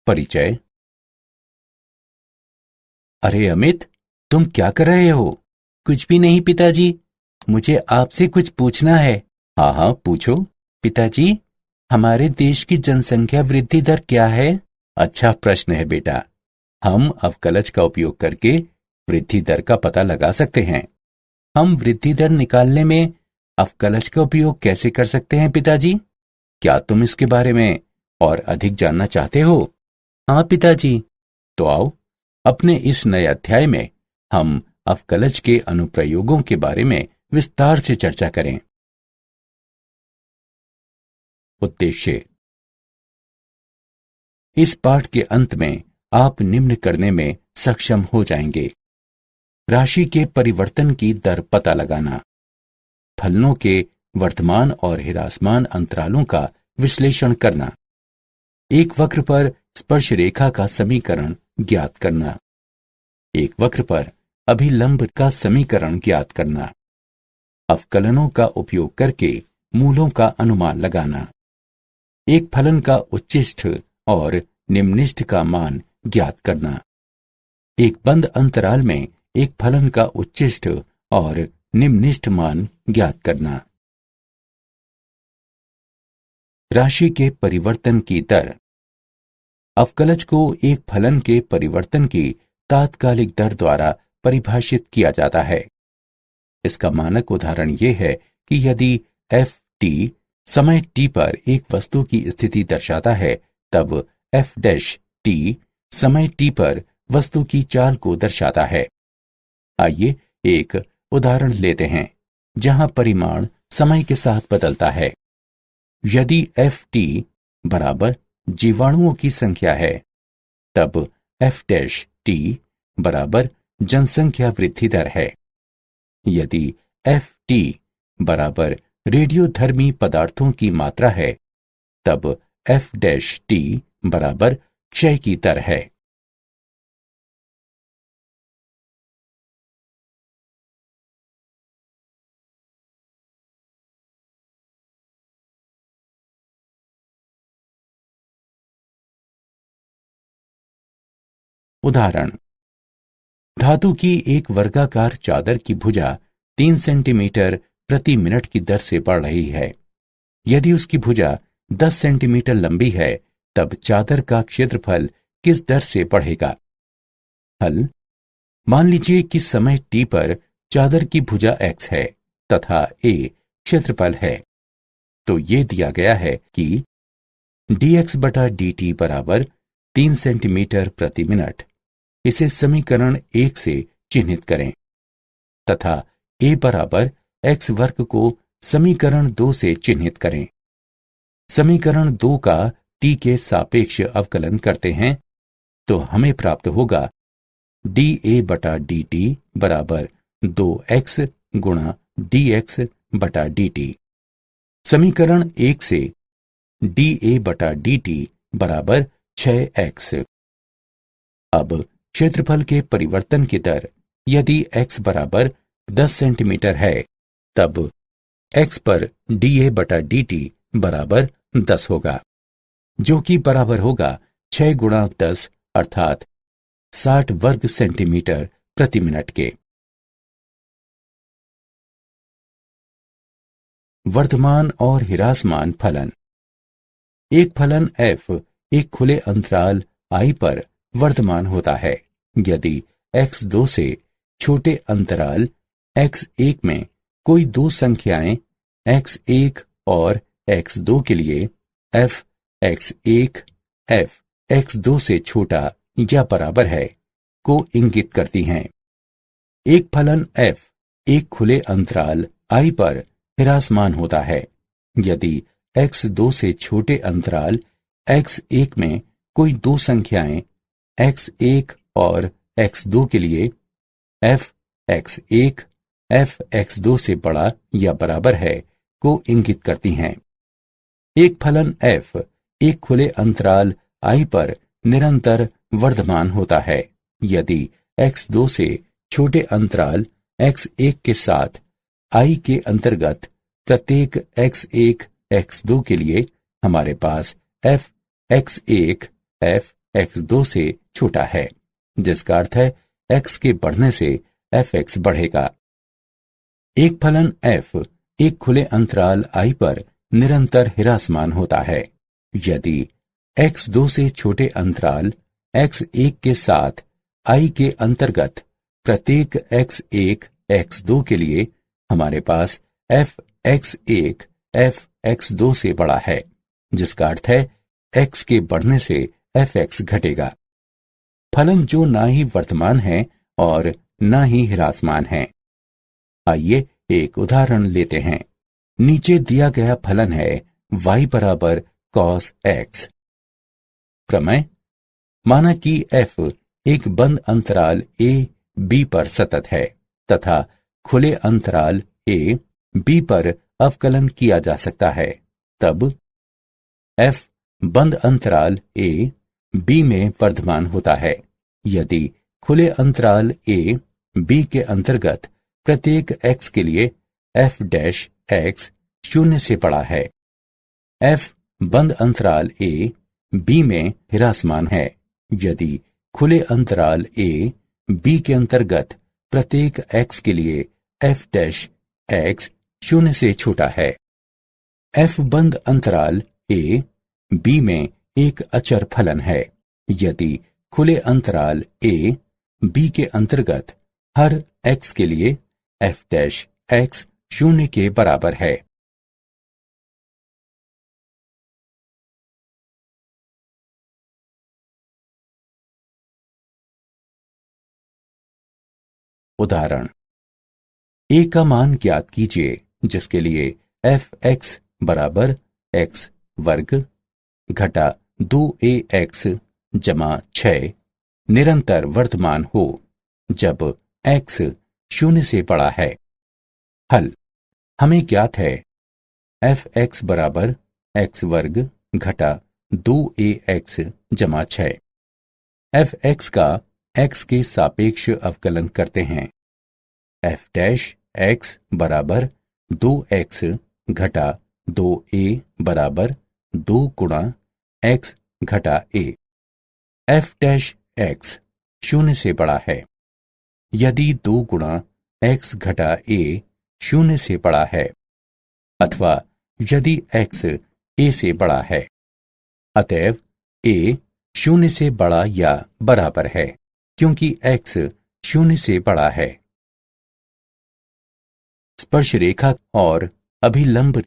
परिचय। अरे अमित, तुम क्या कर रहे हो? कुछ भी नहीं पिताजी, मुझे आपसे कुछ पूछना है। हाँ हाँ, पूछो। पिताजी, हमारे देश की जनसंख्या वृद्धि दर क्या है? अच्छा प्रश्न है बेटा। हम अवकलज का उपयोग करके वृद्धि दर का पता लगा सकते हैं। हम वृद्धि दर निकालने में अवकलज का उपयोग कैसे कर सकते हैं पिताजी? क्या तुम इसके बारे में और अधिक जानना चाहते हो? हाँ पिताजी। तो आओ, अपने इस नए अध्याय में हम अवकलज के अनुप्रयोगों के बारे में विस्तार से चर्चा करें। उद्देश्य। इस पाठ के अंत में आप निम्न करने में सक्षम हो जाएंगे: राशि के परिवर्तन की दर पता लगाना, फलनों के वर्तमान और ह्रासमान अंतरालों का विश्लेषण करना, एक वक्र पर स्पर्श रेखा का समीकरण ज्ञात करना, एक वक्र पर अभिलंब का समीकरण ज्ञात करना, अवकलनों का उपयोग करके मूलों का अनुमान लगाना, एक फलन का उच्चिष्ठ और निम्निष्ठ का मान ज्ञात करना, एक बंद अंतराल में एक फलन का उच्चिष्ठ और निम्निष्ठ मान ज्ञात करना। राशि के परिवर्तन की दर। अवकलज को एक फलन के परिवर्तन की तात्कालिक दर द्वारा परिभाषित किया जाता है। इसका मानक उदाहरण यह है कि यदि एफ टी समय टी पर एक वस्तु की स्थिति दर्शाता है, तब एफ डैश टी समय टी पर वस्तु की चाल को दर्शाता है। आइए एक उदाहरण लेते हैं जहां परिमाण समय के साथ बदलता है। यदि एफ टी बराबर जीवाणुओं की संख्या है, तब एफ डैश टी बराबर जनसंख्या वृद्धि दर है। यदि एफ टी बराबर रेडियोधर्मी पदार्थों की मात्रा है, तब एफ डैश टी बराबर क्षय की दर है। उदाहरण: धातु की एक वर्गाकार चादर की भुजा 3 सेंटीमीटर प्रति मिनट की दर से बढ़ रही है। यदि उसकी भुजा 10 सेंटीमीटर लंबी है, तब चादर का क्षेत्रफल किस दर से बढ़ेगा? हल: मान लीजिए कि समय t पर चादर की भुजा x है तथा a क्षेत्रफल है। तो ये दिया गया है कि dx बटा dt बराबर 3 सेंटीमीटर प्रति मिनट। इसे समीकरण 1 से चिन्हित करें तथा a बराबर x वर्ग को समीकरण 2 से चिन्हित करें। समीकरण 2 का t के सापेक्ष अवकलन करते हैं तो हमें प्राप्त होगा dA बटा dt बराबर 2x गुणा dx बटा dt। समीकरण 1 से dA बटा dt बराबर 6x। अब क्षेत्रफल के परिवर्तन की दर। यदि x बराबर 10 सेंटीमीटर है, तब x पर dA बटा dt बराबर 10 होगा, जो कि बराबर होगा 6 गुणा 10 अर्थात 60 वर्ग सेंटीमीटर प्रति मिनट के। वर्तमान और ह्रासमान फलन। एक फलन f एक खुले अंतराल I पर वर्तमान होता है। यदि x2 से छोटे अंतराल x1 में कोई दो संख्याएं x1 और x2 के लिए f x1 f x2 से छोटा या बराबर है को इंगित करती हैं। एक फलन f एक खुले अंतराल I पर ह्रासमान होता है। यदि x2 से छोटे अंतराल x1 में कोई दो संख्याएं x1 और x2 के लिए f x1 f x2 से बड़ा या बराबर है को इंगित करती हैं। एक फलन f एक खुले अंतराल I पर निरंतर वर्धमान होता है। यदि x2 से छोटे अंतराल x1 के साथ I के अंतर्गत प्रत्येक x1 x2 के लिए हमारे पास f x1 f x2 से छोटा है, जिसका अर्थ है x के बढ़ने से fx बढ़ेगा। एक फलन f एक खुले अंतराल i पर निरंतर ह्रासमान होता है। यदि x2 से छोटे अंतराल x1 के साथ i के अंतर्गत प्रत्येक x1 x2 के लिए हमारे पास fx1 fx2 से बड़ा है, जिसका अर्थ है x के बढ़ने से fx घटेगा। फलन जो ना ही वर्तमान है और ना ही ह्रासमान है। आइए एक उदाहरण लेते हैं। नीचे दिया गया फलन है y बराबर cos x। प्रमेय: माना कि f एक बंद अंतराल a b पर सतत है तथा खुले अंतराल a b पर अवकलन किया जा सकता है, तब f बंद अंतराल a b में वर्धमान होता है यदि खुले अंतराल a b के अंतर्गत प्रत्येक x के लिए f डैश x 0 से बड़ा है। f बंद अंतराल a b में ह्रासमान है यदि खुले अंतराल a b के अंतर्गत प्रत्येक x के लिए f डैश x 0 से छोटा है। f बंद अंतराल a b में एक अचर फलन है यदि खुले अंतराल a b के अंतर्गत हर x के लिए f डैश x 0 के बराबर है। उदाहरण: a का मान ज्ञात कीजिए जिसके लिए fx बराबर x वर्ग घटा 2ax जमा 6 निरंतर वर्तमान हो जब x 0 से बड़ा है। हल: हमें ज्ञात है fx बराबर x वर्ग घटा 2ax जमा 6। fx का x के सापेक्ष अवकलन करते हैं। f डैश x बराबर 2x घटा 2a बराबर 2 गुणा x घटा a। f डैश x 0 से बड़ा है यदि 2 गुणा x घटा a 0 से बड़ा है अथवा यदि x a से बड़ा है। अतएव a 0 से बड़ा या बराबर है क्योंकि x 0 से बड़ा है। स्पर्श रेखा और अभिलंब: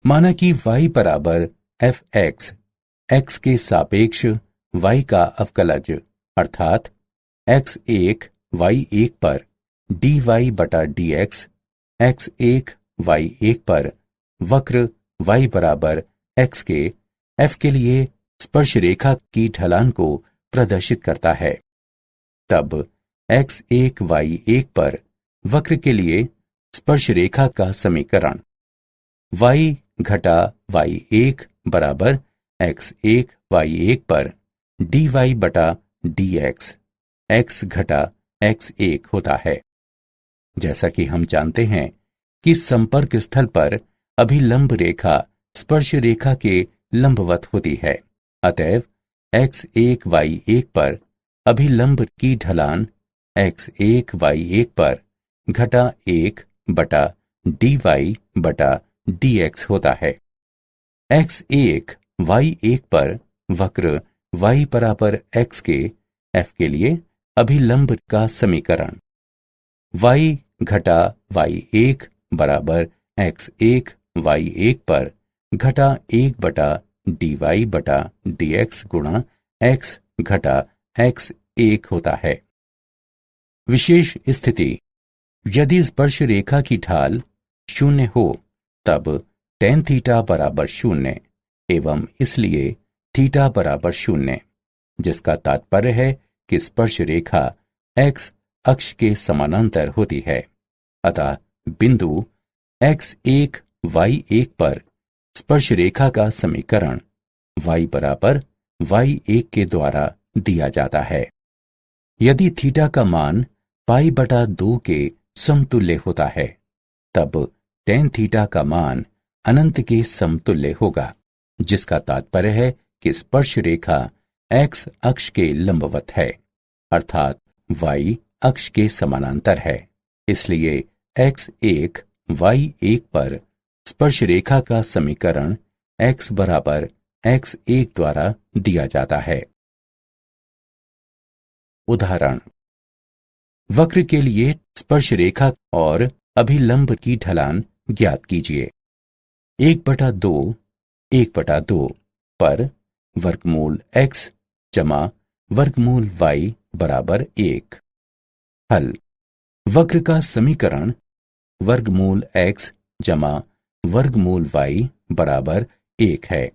माना कि y बराबर fx x के सापेक्ष y का अवकलज अर्थात x1 y1 पर dy बटा dx x1 y1 पर वक्र y बराबर x के f के लिए स्पर्श रेखा की ढलान को प्रदर्शित करता है, तब x1 y1 पर वक्र के लिए स्पर्श रेखा का समीकरण y घटा y1 बराबर x1 y1 पर dy बटा dx x घटा x1 होता है। जैसा कि हम जानते हैं कि संपर्क स्थल पर अभिलंब रेखा स्पर्श रेखा के लंबवत होती है, अतएव x1 y1 पर अभिलंब की ढलान x1 y1 पर घटा 1 बटा dy बटा dx होता है। x1 y1 पर वक्र y बराबर x के f के लिए अभिलंब का समीकरण y घटा y1 बराबर x1 y1 पर घटा 1 बटा dy बटा dx गुणा x घटा x1 होता है। विशेष स्थिति: यदि स्पर्श रेखा की ढाल 0 हो तब tan थीटा बराबर 0 एवं इसलिए थीटा बराबर 0, जिसका तात्पर्य है कि स्पर्श रेखा x अक्ष के समानांतर होती है। अतः बिंदु x1 y1 पर स्पर्श रेखा का समीकरण y बराबर y1 के द्वारा दिया जाता है। यदि थीटा का मान पाई बटा 2 के समतुल्य होता है तब tan थीटा का मान अनंत के समतुल्य होगा, जिसका तात्पर्य है कि स्पर्श रेखा एक्स अक्ष के लंबवत है, अर्थात वाई अक्ष के समानांतर है। इसलिए x1 y1 पर स्पर्श रेखा का समीकरण x बराबर x1 द्वारा दिया जाता है। उदाहरण, वक्र के लिए स्पर्श रेखा और अभिलंब की ढलान ज्ञात कीजिए। 1/2 पर वर्गमूल x जमा वर्गमूल y बराबर 1। हल, वक्र का समीकरण वर्गमूल x जमा वर्गमूल y बराबर 1 है।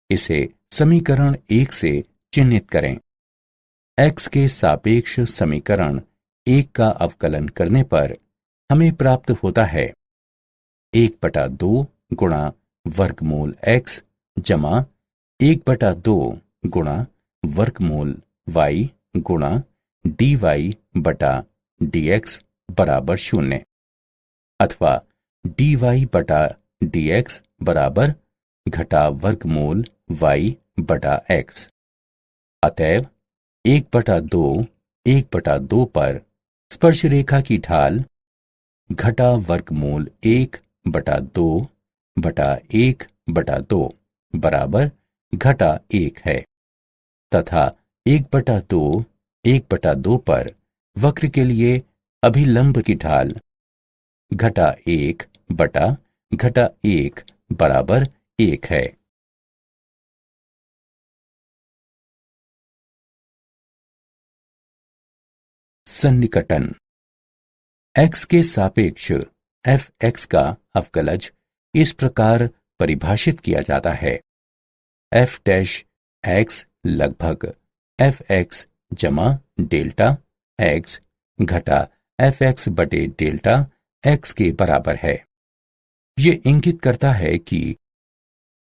इसे समीकरण 1 से चिह्नित करें। x के सापेक्ष समीकरण 1 का अवकलन करने पर हमें प्राप्त होता है 1/2 गुणा वर्गमूल x जमा 1/2 गुणा वर्गमूल y गुणा dy बटा dx बराबर 0, अथवा dy बटा dx बराबर घटा वर्गमूल y बटा x। अतएव 1/2 पर स्पर्श रेखा की ढाल घटा वर्गमूल 1/2 बटा 1/2 बराबर घटा 1 है, तथा 1/2 पर वक्र के लिए अभिलंब की ढाल घटा 1 बटा घटा 1 बराबर 1 है। सन्निकटन। x के सापेक्ष fx का अवकलज इस प्रकार परिभाषित किया जाता है। f डैश x लगभग fx जमा डेल्टा x घटा fx बटे डेल्टा x के बराबर है। ये इंगित करता है कि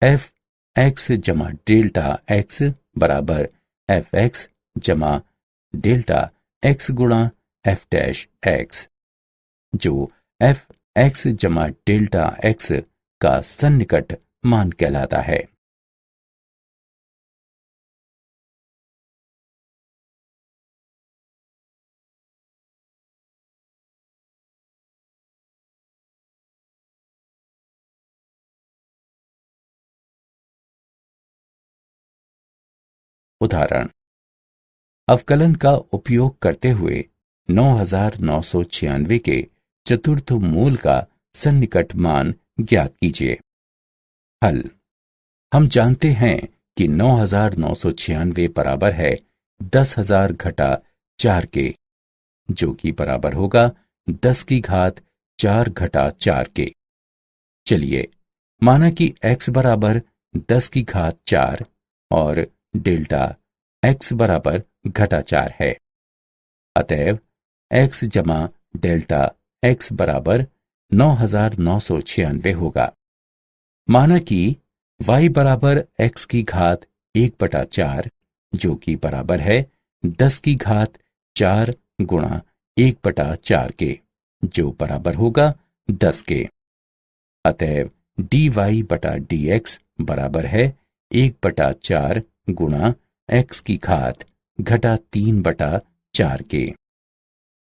fx जमा डेल्टा x बराबर fx जमा डेल्टा x गुणा f डैश x, जो fx जमा डेल्टा x का सन्निकट मान कहलाता है। उदाहरण, अवकलन का उपयोग करते हुए 9996 के चतुर्थ मूल का सन्निकट मान ज्ञात कीजिए। हल, हम जानते हैं कि 9996 बराबर है 10,000 घटा 4 के, जो कि बराबर होगा 10 की घात 4 घटा 4 के। चलिए माना कि x बराबर 10 की घात 4 और डेल्टा x बराबर घटा 4 है। अतएव x जमा डेल्टा x बराबर 9996 होगा। माना कि y बराबर x की घात 1/4, जो कि बराबर है 10 की घात 4 गुणा 1/4 के, जो बराबर होगा 10 के। अतएव dy बटा dx बराबर है 1/4 गुणा x की घात घटा 3/4 के।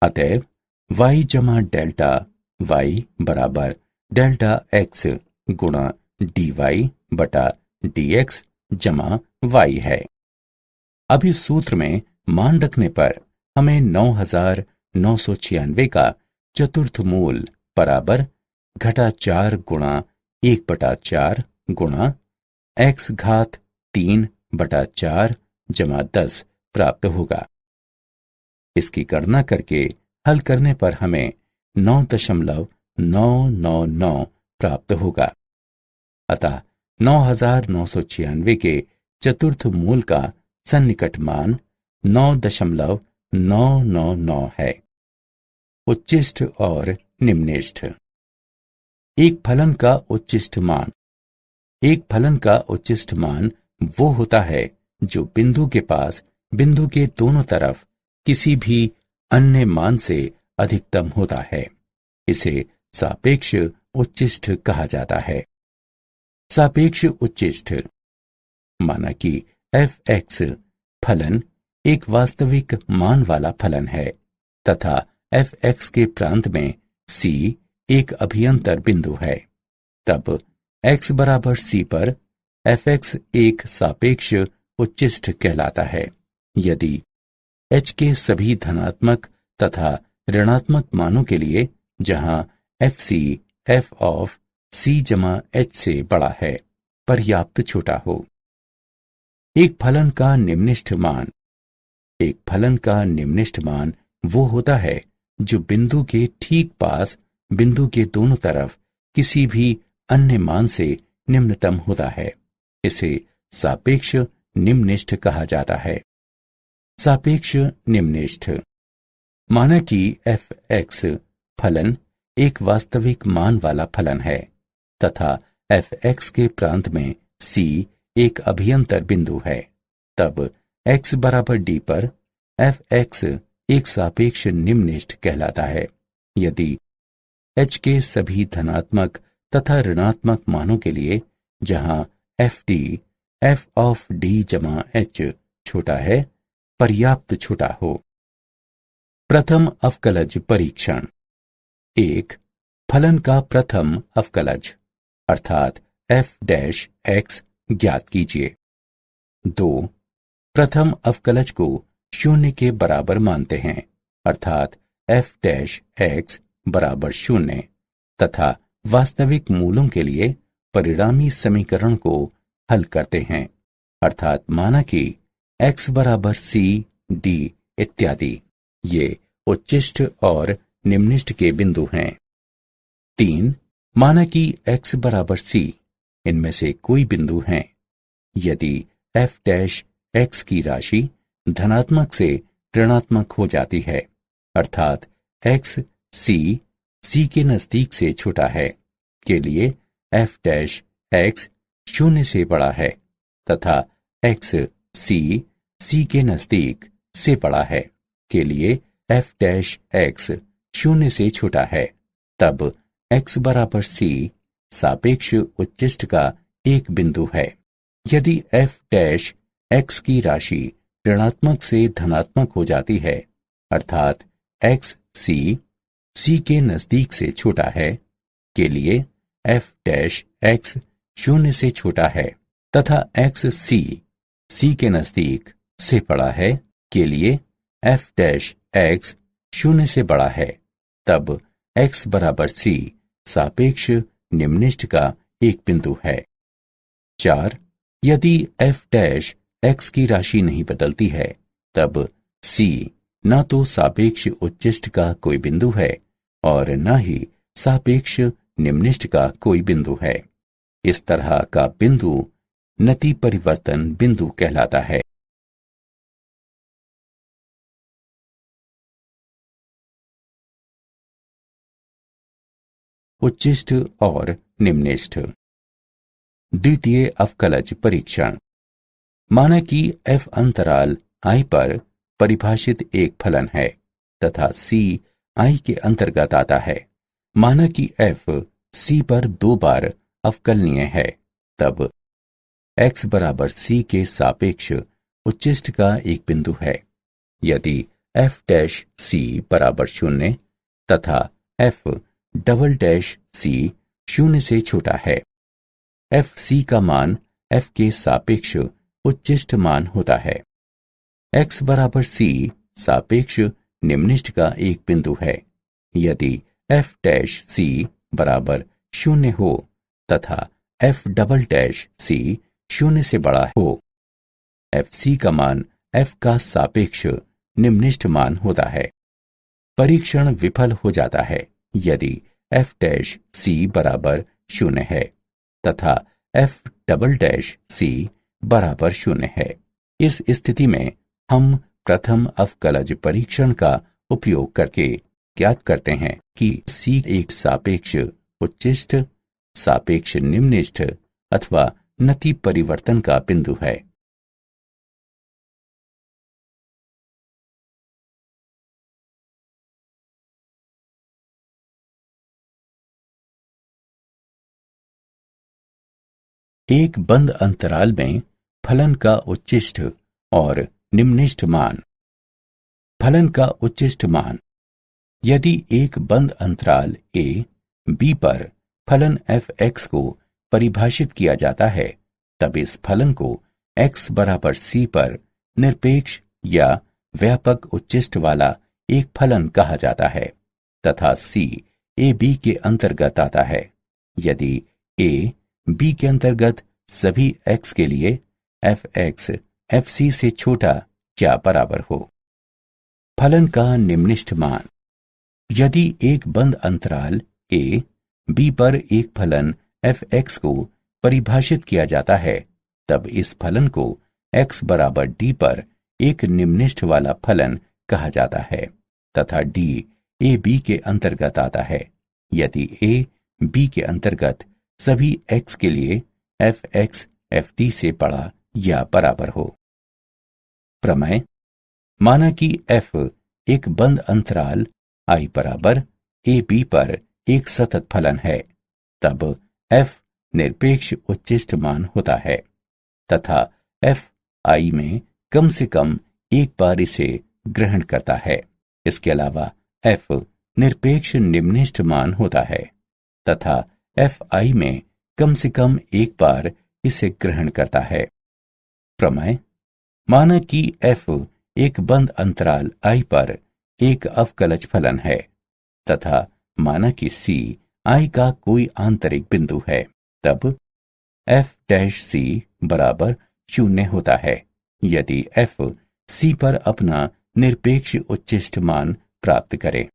अतएव y जमा डेल्टा y बराबर डेल्टा x गुणा dy बटा dx जमा y है। अब इस सूत्र में मान रखने पर हमें 9996 का चतुर्थ मूल बराबर घटा 4 गुणा 1/4 गुणा x घात 3/4 जमा 10 प्राप्त होगा। इसकी गणना करके हल करने पर हमें 9.999 प्राप्त होगा। अतः 9996 के चतुर्थ मूल का सन्निकट मान 9.999 है। उच्चिष्ठ और निम्निष्ठ। एक फलन का उच्चिष्ठ मान वो होता है जो बिंदु के पास बिंदु के दोनों तरफ किसी भी अन्य मान से अधिकतम होता है। इसे सापेक्ष उच्चिष्ठ कहा जाता है। सापेक्ष उच्चिष्ठ, माना कि fx फलन एक वास्तविक मान वाला फलन है तथा f(x) के प्रांत में c एक अभियंतर बिंदु है, तब x बराबर c पर f(x) एक सापेक्ष उच्चिष्ट कहलाता है यदि h के सभी धनात्मक तथा ऋणात्मक मानों के लिए जहां fc f ऑफ c जमा h से बड़ा है पर्याप्त छोटा हो। एक फलन का निम्निष्ठ मान वो होता है जो बिंदु के ठीक पास बिंदु के दोनों तरफ किसी भी अन्य मान से निम्नतम होता है। इसे सापेक्ष निम्निष्ठ कहा जाता है। सापेक्ष निम्निष्ठ माना कि f(x) फलन एक वास्तविक मान वाला फलन है तथा f(x) के प्रांत में c एक अभियंतर बिंदु है, तब x बराबर d पर f(x) एक सापेक्ष निम्निष्ठ कहलाता है यदि h के सभी धनात्मक तथा ऋणात्मक मानों के लिए जहां ft f ऑफ d जमा h छोटा है पर्याप्त छोटा हो। प्रथम अवकलज परीक्षण। 1. फलन का प्रथम अवकलज अर्थात f(x) ज्ञात कीजिए। 2. प्रथम अवकलज को शून्य के बराबर मानते हैं अर्थात f(x) बराबर 0 तथा वास्तविक मूलों के लिए परिणामी समीकरण को हल करते हैं अर्थात माना कि x बराबर c d इत्यादि ये उच्चिष्ट और निम्निष्ठ के बिंदु हैं। 3. माना कि x बराबर c इनमें से कोई बिंदु हैं यदि f(x) की राशि धनात्मक से ऋणात्मक हो जाती है अर्थात x c के नजदीक से छोटा है के लिए f(x) 0 से बड़ा है तथा x c के नजदीक से बड़ा है के लिए f(x) 0 से छोटा है, तब x बराबर c सापेक्ष उच्चिष्ट का एक बिंदु है। यदि f(x) की राशि ऋणात्मक से धनात्मक हो जाती है अर्थात x c के नजदीक से छोटा है के लिए f(x) 0 से छोटा है तथा x c के नजदीक से बड़ा है के लिए f(x) 0 से बड़ा है, तब x बराबर c सापेक्ष निम्निष्ठ का एक बिंदु है। 4. यदि f(x) की राशि नहीं बदलती है तब c न तो सापेक्ष उच्चिष्ट का कोई बिंदु है और न ही सापेक्ष निम्निष्ठ का कोई बिंदु है। इस तरह का बिंदु नति परिवर्तन बिंदु कहलाता है। उच्चिष्ट और निम्निष्ठ। द्वितीय अवकलज परीक्षण। माना कि f अंतराल i पर परिभाषित एक फलन है तथा c i के अंतर्गत आता है। माना कि f c पर 2 बार अवकलनीय है, तब x बराबर c के सापेक्ष उच्चिष्ट का एक बिंदु है। यदि f(c) बराबर 0 तथा f"c 0 से छोटा है, fc का मान f के सापेक्ष उच्चिष्ट मान होता है। x बराबर c सापेक्ष निम्निष्ठ का एक बिंदु है। यदि f(c) बराबर 0 हो तथा f"c 0 से बड़ा हो, fc का मान f का सापेक्ष निम्निष्ठ मान होता है। परीक्षण विफल हो जाता है यदि f(c) बराबर 0 है तथा f"c बराबर 0 है। इस स्थिति में हम प्रथम अवकलज परीक्षण का उपयोग करके ज्ञात करते हैं कि c एक सापेक्ष उच्चिष्ट, सापेक्ष निम्निष्ठ अथवा नति परिवर्तन का बिंदु है। एक बंद अंतराल में फलन का उच्चिष्ट और निम्निष्ठ मान। फलन का उच्चिष्ट मान। यदि एक बंद अंतराल a, b पर फलन f(x) को परिभाषित किया जाता है, तब इस फलन को x बराबर c पर निरपेक्ष या व्यापक उच्चिष्ट वाला एक फलन कहा जाता है तथा c a b के अंतर्गत आता है यदि a b के अंतर्गत सभी x के लिए f(x) fc से छोटा या बराबर हो। फलन का निम्निष्ठ मान। यदि एक बंद अंतराल a, b पर एक फलन f(x) को परिभाषित किया जाता है, तब इस फलन को x बराबर d पर एक निम्निष्ठ वाला फलन कहा जाता है तथा d a b के अंतर्गत आता है यदि a b के अंतर्गत सभी x के लिए f(x) ft से बड़ा या बराबर हो। प्रमेय। माना कि f एक बंद अंतराल I बराबर a b पर एक सतत फलन है, तब f निरपेक्ष उच्चिष्ट मान होता है तथा f I में कम से कम एक बार इसे ग्रहण करता है। इसके अलावा f निरपेक्ष निम्निष्ठ मान होता है तथा f I में कम से कम एक बार इसे ग्रहण करता है। प्रमेय। माना कि f एक बंद अंतराल I पर एक अवकलज फलन है तथा माना कि c I का कोई आंतरिक बिंदु है, तब f' बराबर 0 होता है यदि f c पर अपना निरपेक्ष उच्चिष्ट मान प्राप्त करे।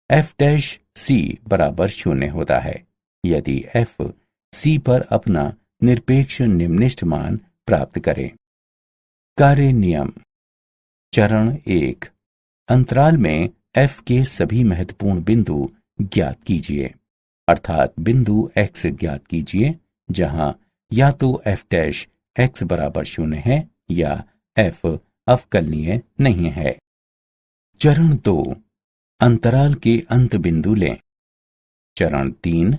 f' बराबर 0 होता है यदि f c पर अपना निरपेक्ष निम्निष्ठ मान प्राप्त करे। कार्य नियम। चरण 1। अंतराल में f के सभी महत्वपूर्ण बिंदु ज्ञात कीजिए, अर्थात बिंदु x ज्ञात कीजिए जहां या तो f' बराबर 0 है या f अवकलनीय नहीं है। चरण 2। अंतराल के अंत बिंदु लें। चरण 3।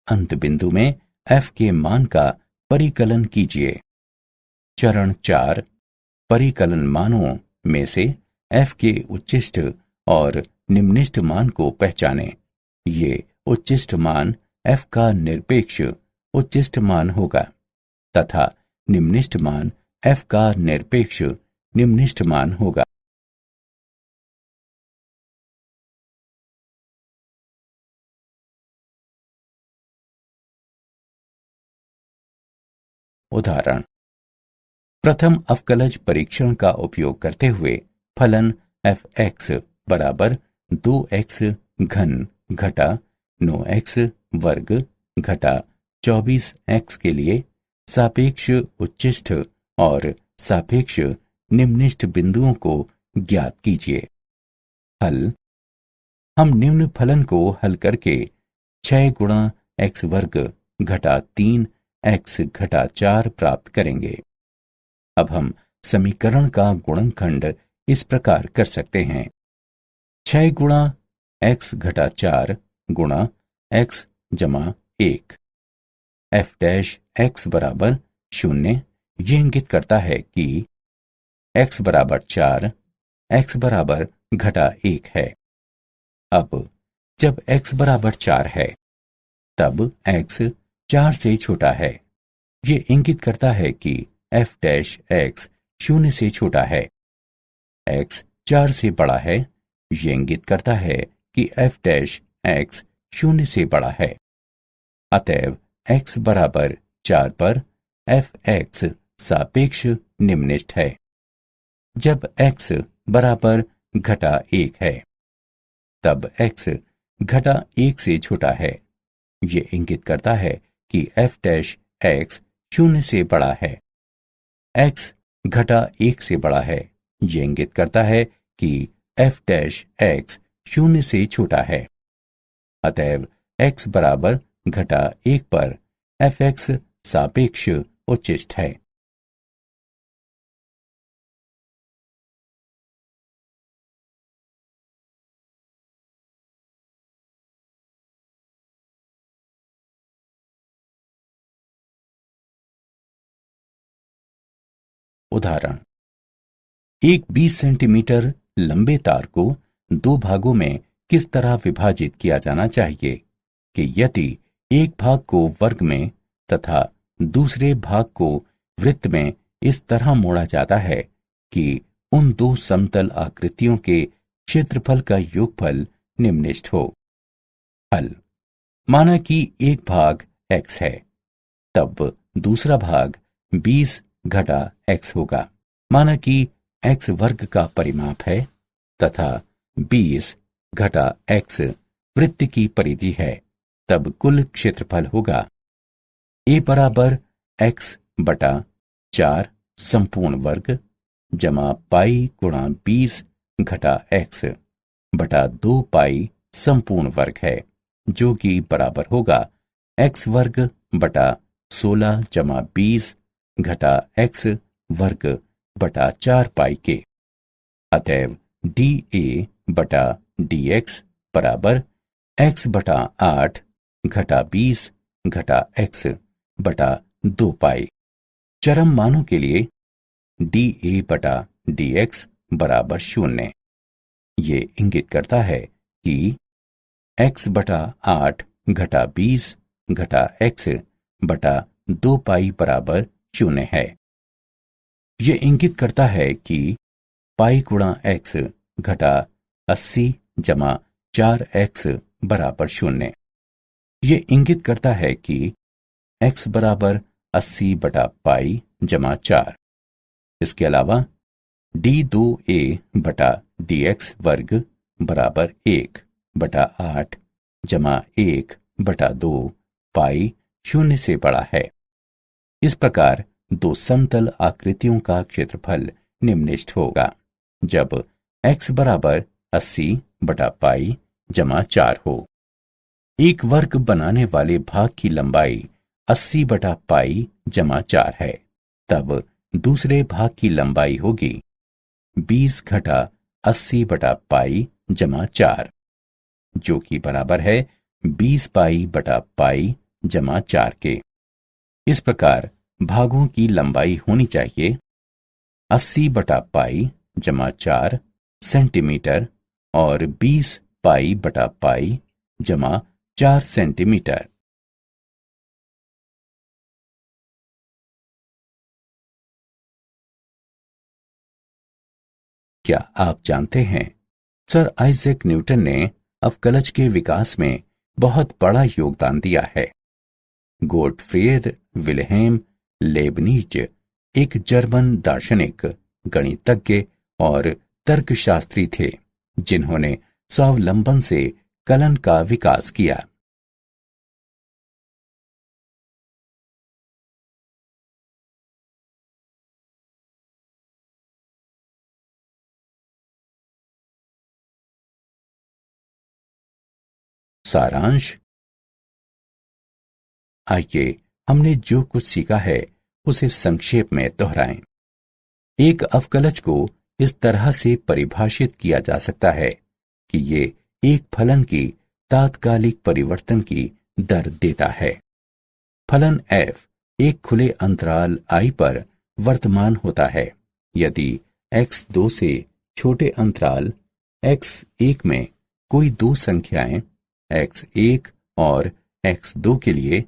अंत बिंदु में f के मान का परिकलन कीजिए। चरण 4। परिकलन मानों में से f के उच्चिष्ट और निम्निष्ठ मान को पहचानें। ये उच्चिष्ट मान f का निरपेक्ष उच्चिष्ट मान होगा तथा निम्निष्ठ मान f का निरपेक्ष निम्निष्ठ मान होगा। उदाहरण। प्रथम अवकलज परीक्षण का उपयोग करते हुए फलन f(x) बराबर 2x घन घटा 9x वर्ग घटा 24x के लिए सापेक्ष उच्चिष्ट और सापेक्ष निम्निष्ठ बिंदुओं को ज्ञात कीजिए। हल। हम निम्न फलन को हल करके 6 गुणा x वर्ग घटा 3x घटा 4 प्राप्त करेंगे। अब हम समीकरण का गुणनखंड इस प्रकार कर सकते हैं। 6 गुणा x घटा 4 गुणा x जमा 1। f' बराबर 0 ये इंगित करता है कि x बराबर 4 x बराबर घटा 1 है। अब जब x बराबर 4 है तब x 4 से छोटा है। ये इंगित करता है कि f' 0 से छोटा है। x 4 से बड़ा है। ये इंगित करता है कि f' 0 से बड़ा है। अतएव x बराबर 4 पर f(x) सापेक्ष निम्निष्ठ है। जब x बराबर घटा 1 है तब x घटा 1 से छोटा है। ये इंगित करता है कि f' 0 से बड़ा है। x घटा 1 से बड़ा है। ये इंगित करता है कि f' 0 से छोटा है। अतएव x बराबर घटा 1 पर f(x) सापेक्ष उच्चिष्ट है। उदाहरण। एक 20 सेंटीमीटर लंबे तार को दो भागों में किस तरह विभाजित किया जाना चाहिए कि यदि एक भाग को वर्ग में तथा दूसरे भाग को वृत्त में इस तरह मोड़ा जाता है कि उन दो समतल आकृतियों के क्षेत्रफल का योगफल निम्नलिखित हो। हल। माना कि एक भाग x है, तब दूसरा भाग 20 घटा x होगा। माना कि x वर्ग का परिमाप है तथा 20 घटा x वृत्त की परिधि है, तब कुल क्षेत्रफल होगा a बराबर x बटा 4 संपूर्ण वर्ग जमा पाई गुणा 20 घटा x बटा 2 पाई संपूर्ण वर्ग है, जो कि बराबर होगा x वर्ग बटा 16 जमा 20 घटा x वर्ग बटा 4 पाई के। अतएव dA बटा dx बराबर x बटा 8 घटा 20 घटा x बटा 2 पाई। चरम मानों के लिए dA बटा dx बराबर 0। ये इंगित करता है कि x बटा 8 घटा 20 घटा x बटा 2 पाई बराबर 0 है। ये इंगित करता है कि पाई गुणा x घटा 80 जमा 4x बराबर 0। ये इंगित करता है कि x बराबर 80 बटा पाई जमा 4। इसके अलावा d2a बटा dx वर्ग बराबर 1 बटा 8 जमा 1 बटा 2 पाई 0 से बड़ा है। इस प्रकार दो समतल आकृतियों का क्षेत्रफल निम्नलिखित होगा जब x बराबर 80 बटा पाई जमा 4 हो। एक वर्ग बनाने वाले भाग की लंबाई 80 बटा पाई जमा 4 है, तब दूसरे भाग की लंबाई होगी 20 घटा 80 बटा पाई जमा 4, जो कि बराबर है 20 पाई बटा पाई जमा 4 के। इस प्रकार भागों की लंबाई होनी चाहिए 80 बटा पाई जमा 4 सेंटीमीटर और 20 पाई बटा पाई जमा 4 सेंटीमीटर। क्या आप जानते हैं, सर आइजैक न्यूटन ने अवकलज के विकास में बहुत बड़ा योगदान दिया है। गोटफ्रीड विल्हेम लेबनिज एक जर्मन दार्शनिक, गणितज्ञ और तर्कशास्त्री थे, जिन्होंने स्वावलंबन से कलन का विकास किया। सारांश। आइए हमने जो कुछ सीखा है उसे संक्षेप में दोहराएं। एक अवकलज को इस तरह से परिभाषित किया जा सकता है कि ये एक फलन की तात्कालिक परिवर्तन की दर देता है। फलन f एक खुले अंतराल i पर वर्तमान होता है यदि x2 से छोटे अंतराल x1 में कोई दो संख्याएं x1 और x2 के लिए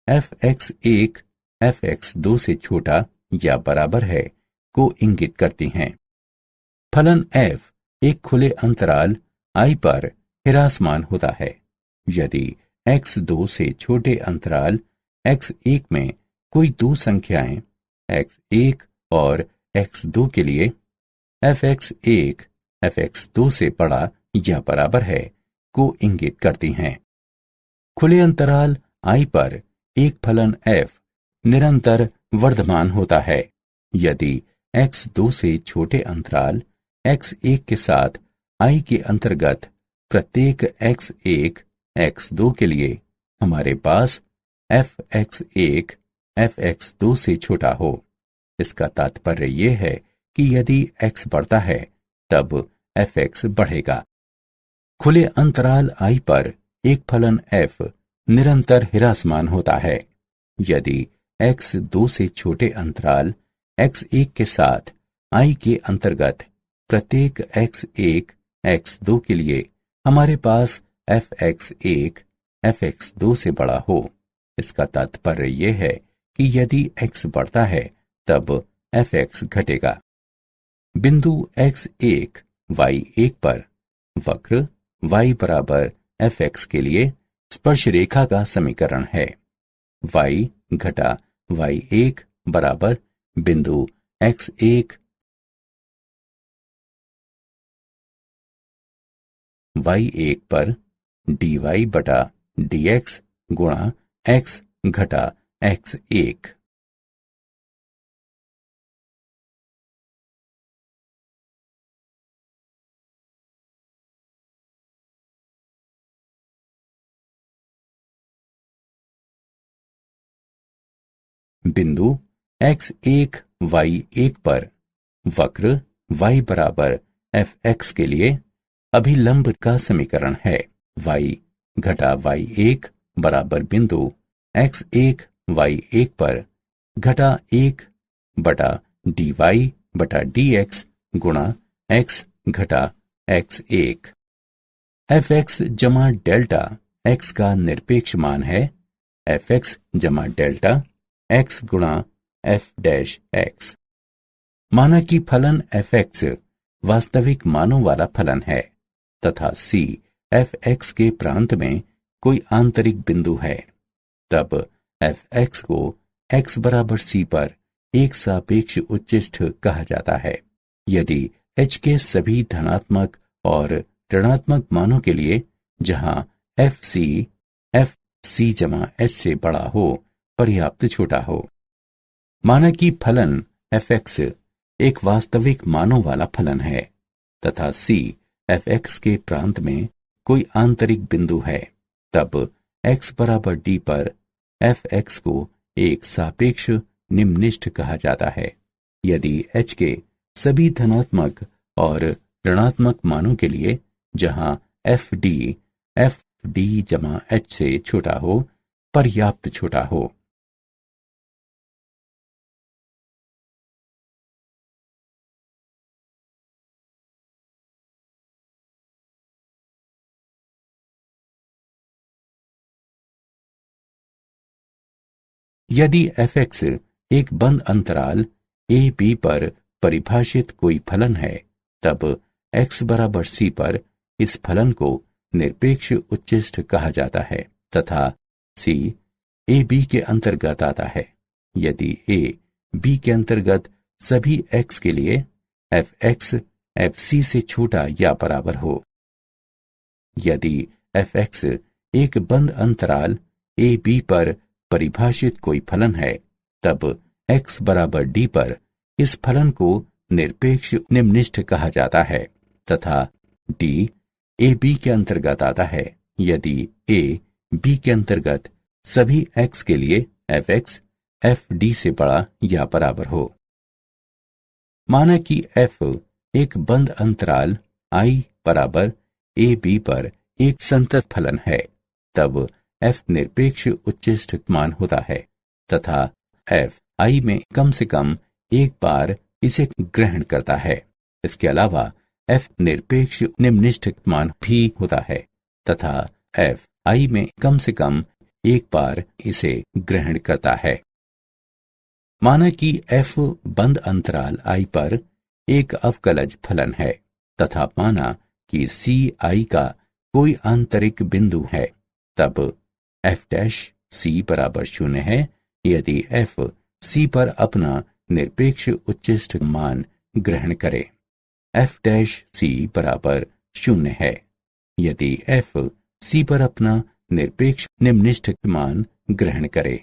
fx1 fx2 से छोटा या बराबर है को इंगित करती हैं। फलन f एक खुले अंतराल i पर हिरासमान होता है यदि x2 से छोटे अंतराल x1 में कोई दो संख्याएं x1 और x2 के लिए fx1 fx2 से बड़ा या बराबर है को इंगित करती हैं। खुले अंतराल i पर एक फलन f निरंतर वर्धमान होता है यदि x2 से छोटे अंतराल x1 के साथ i के अंतर्गत प्रत्येक x1 x2 के लिए हमारे पास fx1 fx2 से छोटा हो। इसका तात्पर्य यह है कि यदि x बढ़ता है तब fx बढ़ेगा। खुले अंतराल i पर एक फलन f निरंतर हिरासमान होता है यदि x2 से छोटे अंतराल x1 के साथ I के अंतर्गत प्रत्येक x1 x2 के लिए हमारे पास fx1 fx2 से बड़ा हो। इसका तात्पर्य यह है कि यदि x बढ़ता है तब fx घटेगा। बिंदु x1 y1 पर वक्र y बराबर fx के लिए स्पर्श रेखा का समीकरण है। y घटा y1 बराबर बिंदु x1 y1 पर dy बटा dx गुणा x घटा x1। बिंदु x1 y1 पर वक्र y बराबर fx के लिए अभिलंब का समीकरण है। y घटा y1 बराबर बिंदु x1 y1 पर घटा 1 बटा dy बटा dx गुणा x घटा x1। fx जमा डेल्टा x का निरपेक्ष मान है fx जमा डेल्टा x गुणा f डैश x। माना कि फलन fx वास्तविक मानों वाला फलन है तथा c fx के प्रांत में कोई आंतरिक बिंदु है, तब fx को x बराबर c पर एक सापेक्ष उच्चिष्ठ कहा जाता है। यदि h के सभी धनात्मक और ऋणात्मक मानों के लिए जहां fc जमा h से बड़ा हो पर्याप्त छोटा हो। माना कि फलन fx एक वास्तविक मानों वाला फलन है तथा c fx के प्रांत में कोई आंतरिक बिंदु है, तब x बराबर d पर fx को एक सापेक्ष निम्निष्ठ कहा जाता है। यदि h के सभी धनात्मक और ऋणात्मक मानों के लिए जहां fd जमा h से छोटा हो पर्याप्त छोटा हो। यदि fx एक बंद अंतराल a b पर परिभाषित कोई फलन है, तब x बराबर c पर इस फलन को निरपेक्ष उच्चिष्ठ कहा जाता है तथा c a b के अंतर्गत आता है। यदि a b के अंतर्गत सभी x के लिए fx fc से छोटा या बराबर हो। यदि fx एक बंद अंतराल a b पर परिभाषित कोई फलन है, तब x बराबर d पर इस फलन को निरपेक्ष निम्निष्ठ कहा जाता है तथा d a b के अंतर्गत आता है यदि a b के अंतर्गत सभी x के लिए fx fd से बड़ा या बराबर हो। माना कि f एक बंद अंतराल I बराबर a b पर एक संतत फलन है, तब f निरपेक्ष उच्चिष्ठ मान होता है तथा f I में कम से कम एक बार इसे ग्रहण करता है। इसके अलावा f निरपेक्ष निम्निष्ठ मान भी होता है तथा f I में कम से कम एक बार इसे ग्रहण करता है। माना कि f बंद अंतराल I पर एक अवकलज फलन है तथा माना कि c I का कोई आंतरिक बिंदु है, तब f डैश c बराबर 0 है यदि f c पर अपना निरपेक्ष उच्चिष्ठ मान ग्रहण करे। f डैश c बराबर 0 है यदि f c पर अपना निरपेक्ष निम्निष्ठ मान ग्रहण करे।